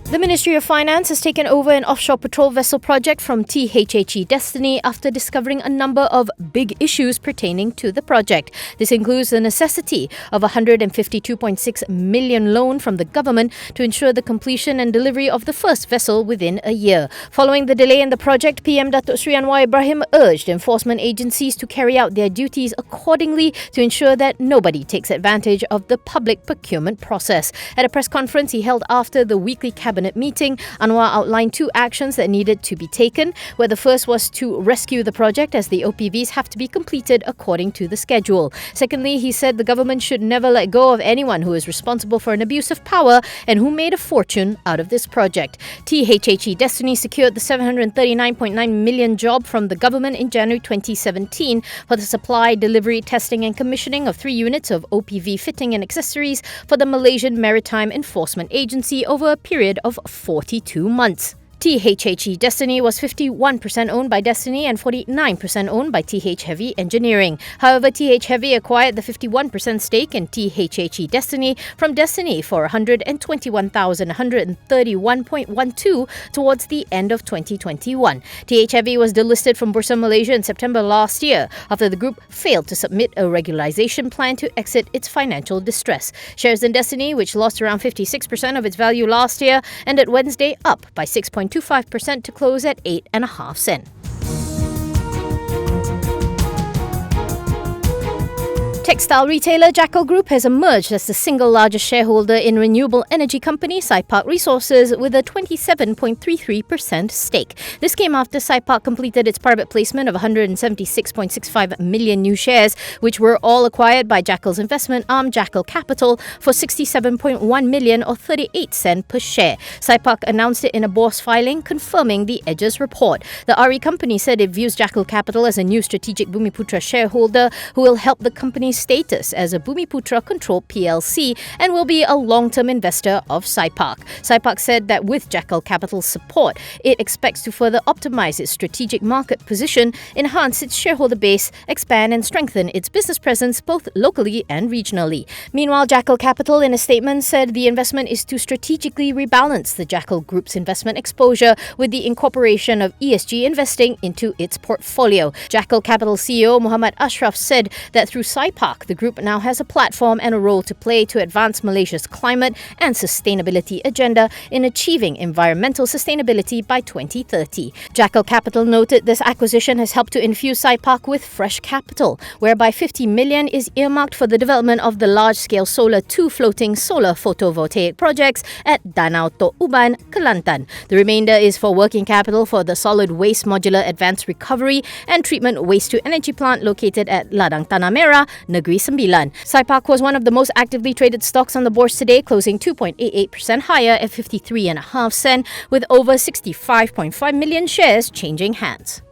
The Ministry of Finance has taken over an offshore patrol vessel project from THHE Destini after discovering a number of big issues pertaining to the project. This includes the necessity of a 152.6 million loan from the government to ensure the completion and delivery of the first vessel within a year. Following the delay in the project, PM Datuk Sri Anwar Ibrahim urged enforcement agencies to carry out their duties accordingly to ensure that nobody takes advantage of the public procurement process. At a press conference he held after the weekly cabinet meeting, Anwar outlined two actions that needed to be taken, where the first was to rescue the project as the OPVs have to be completed according to the schedule. Secondly, he said the government should never let go of anyone who is responsible for an abuse of power and who made a fortune out of this project. THHE Destini secured the 739.9 million job from the government in January 2017 for the supply, delivery, testing and commissioning of 3 units of OPV fitting and accessories for the Malaysian Maritime Enforcement Agency over a period of 42 months. THHE Destini was 51% owned by Destini and 49% owned by TH Heavy Engineering. However, TH Heavy acquired the 51% stake in THHE Destini from Destini for 121,131.12 towards the end of 2021. TH Heavy was delisted from Bursa Malaysia in September last year after the group failed to submit a regularisation plan to exit its financial distress. Shares in Destini, which lost around 56% of its value last year, ended Wednesday up by 6.25% to close at 8.5 cents. Textile retailer Jakel Group has emerged as the single largest shareholder in renewable energy company Cypark Resources with a 27.33% stake. This came after Cypark completed its private placement of 176.65 million new shares, which were all acquired by Jackal's investment arm Jakel Capital for 67.1 million or 38 cents per share. Cypark announced it in a bourse filing confirming the Edge's report. The RE company said it views Jakel Capital as a new strategic Bumiputra shareholder who will help the company's status as a Bumiputra-controlled PLC and will be a long-term investor of Cypark. Cypark said that with Jakel Capital's support, it expects to further optimize its strategic market position, enhance its shareholder base, expand and strengthen its business presence both locally and regionally. Meanwhile, Jakel Capital in a statement said the investment is to strategically rebalance the Jakel Group's investment exposure with the incorporation of ESG investing into its portfolio. Jakel Capital CEO Muhammad Ashraf said that through Cypark, the group now has a platform and a role to play to advance Malaysia's climate and sustainability agenda in achieving environmental sustainability by 2030. Jackal Capital noted this acquisition has helped to infuse Cypark with fresh capital, whereby 50 million is earmarked for the development of the large-scale solar 2 floating solar photovoltaic projects at Danau Tok Uban, Kelantan. The remainder is for working capital for the solid waste modular advanced recovery and treatment waste-to-energy plant located at Ladang Tanah Merah, Negeri Sembilan. Cypark was one of the most actively traded stocks on the bourse today, closing 2.88% higher at 53.5 cents, with over 65.5 million shares changing hands.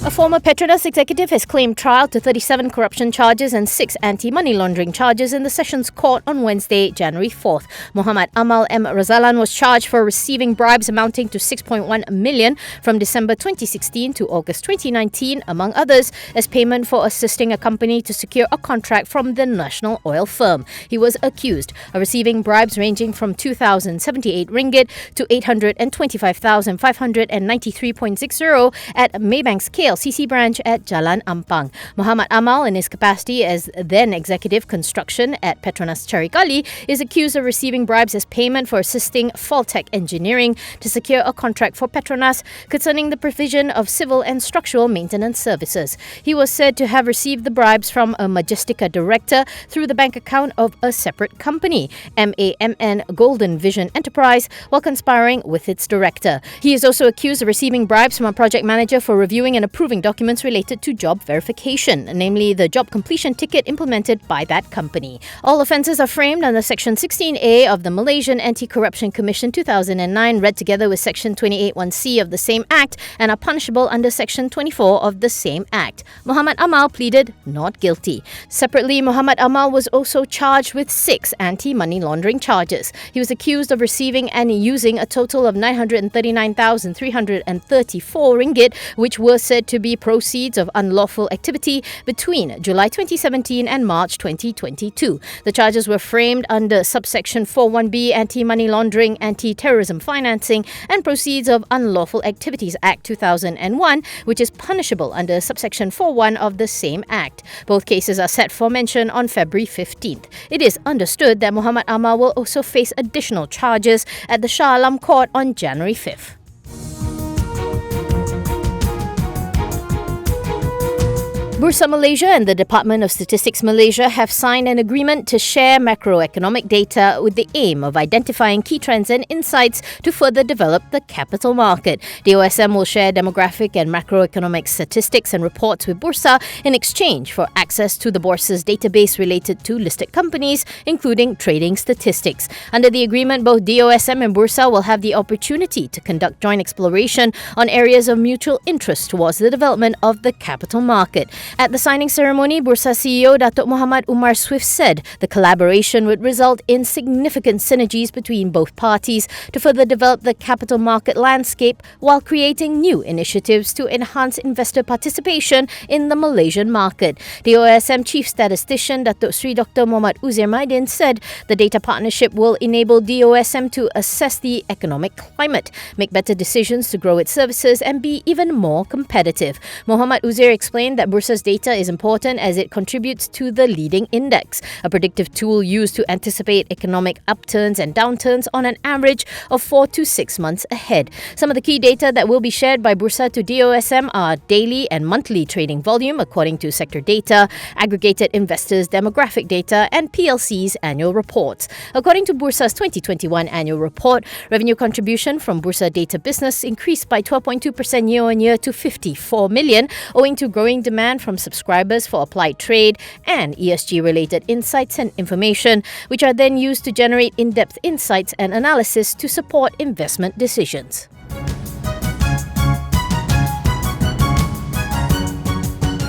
A former Petronas executive has claimed trial to 37 corruption charges and 6 anti-money laundering charges in the Sessions Court on Wednesday, January 4th. Muhammad Amal M. Razalan was charged for receiving bribes amounting to 6.1 million from December 2016 to August 2019, among others, as payment for assisting a company to secure a contract from the national oil firm. He was accused of receiving bribes ranging from 2,078 ringgit to 825,593.60 at Maybank's KLCC branch at Jalan Ampang. Muhammad Amal, in his capacity as then Executive Construction at Petronas Charikali, is accused of receiving bribes as payment for assisting Faltech Engineering to secure a contract for Petronas concerning the provision of civil and structural maintenance services. He was said to have received the bribes from a Majestica director through the bank account of a separate company, MAMN Golden Vision Enterprise, while conspiring with its director. He is also accused of receiving bribes from a project manager for reviewing and approving documents related to job verification, namely the job completion ticket implemented by that company. All offences are framed under Section 16A of the Malaysian Anti-Corruption Commission 2009, read together with Section 28(1)(c) of the same Act, and are punishable under Section 24 of the same Act. Muhammad Amal pleaded not guilty. Separately, Muhammad Amal was also charged with 6 anti-money laundering charges. He was accused of receiving and using a total of 939,334 ringgit, which were said to to be proceeds of unlawful activity between July 2017 and March 2022. The charges were framed under subsection 41B Anti-Money Laundering, Anti-Terrorism Financing and Proceeds of Unlawful Activities Act 2001, which is punishable under subsection 41 of the same act. Both cases are set for mention on February 15th. It is understood that Muhammad Ammar will also face additional charges at the Shah Alam Court on January 5th. Bursa Malaysia and the Department of Statistics Malaysia have signed an agreement to share macroeconomic data with the aim of identifying key trends and insights to further develop the capital market. DOSM will share demographic and macroeconomic statistics and reports with Bursa in exchange for access to the Bursa's database related to listed companies, including trading statistics. Under the agreement, both DOSM and Bursa will have the opportunity to conduct joint exploration on areas of mutual interest towards the development of the capital market. At the signing ceremony, Bursa CEO Datuk Muhammad Umar Swift said the collaboration would result in significant synergies between both parties to further develop the capital market landscape while creating new initiatives to enhance investor participation in the Malaysian market. DOSM Chief Statistician Datuk Sri Dr. Muhammad Uzair Maidin said the data partnership will enable DOSM to assess the economic climate, make better decisions to grow its services and be even more competitive. Muhammad Uzair explained that Bursa's data is important as it contributes to the leading index, a predictive tool used to anticipate economic upturns and downturns on an average of 4 to 6 months ahead. Some of the key data that will be shared by Bursa to DOSM are daily and monthly trading volume according to sector data, aggregated investors' demographic data and PLC's annual reports. According to Bursa's 2021 annual report, revenue contribution from Bursa data business increased by 12.2% year-on-year to 54 million, owing to growing demand from subscribers for applied trade and ESG-related insights and information, which are then used to generate in-depth insights and analysis to support investment decisions.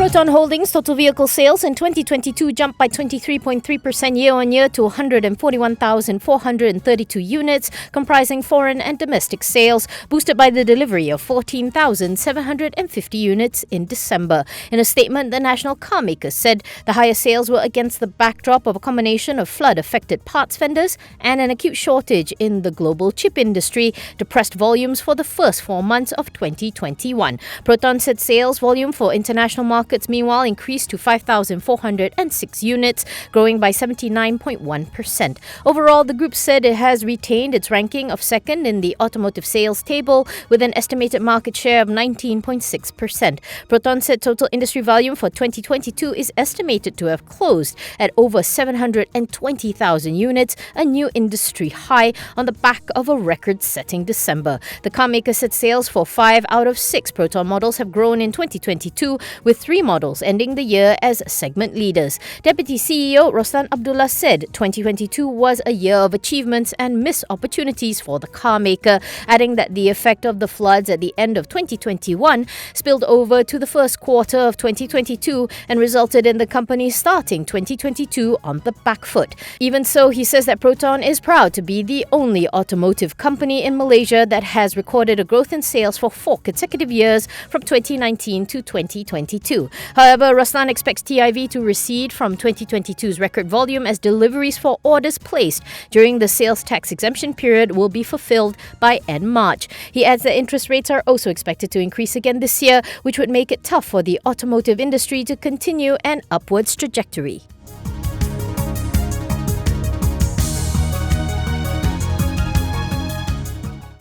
Proton Holdings' total vehicle sales in 2022 jumped by 23.3% year-on-year to 141,432 units, comprising foreign and domestic sales, boosted by the delivery of 14,750 units in December. In a statement, the national car maker said the higher sales were against the backdrop of a combination of flood-affected parts vendors and an acute shortage in the global chip industry, depressed volumes for the first 4 months of 2021. Proton said sales volume for international markets meanwhile increased to 5,406 units, growing by 79.1%. Overall, the group said it has retained its ranking of second in the automotive sales table with an estimated market share of 19.6%. Proton said total industry volume for 2022 is estimated to have closed at over 720,000 units, a new industry high on the back of a record-setting December. The car maker said sales for 5 out of 6 Proton models have grown in 2022, with 3 models ending the year as segment leaders. Deputy CEO Roslan Abdullah said 2022 was a year of achievements and missed opportunities for the car maker, adding that the effect of the floods at the end of 2021 spilled over to the first quarter of 2022 and resulted in the company starting 2022 on the back foot. Even so, he says that Proton is proud to be the only automotive company in Malaysia that has recorded a growth in sales for 4 consecutive years from 2019 to 2022. However, Roslan expects TIV to recede from 2022's record volume as deliveries for orders placed during the sales tax exemption period will be fulfilled by end March. He adds that interest rates are also expected to increase again this year, which would make it tough for the automotive industry to continue an upwards trajectory.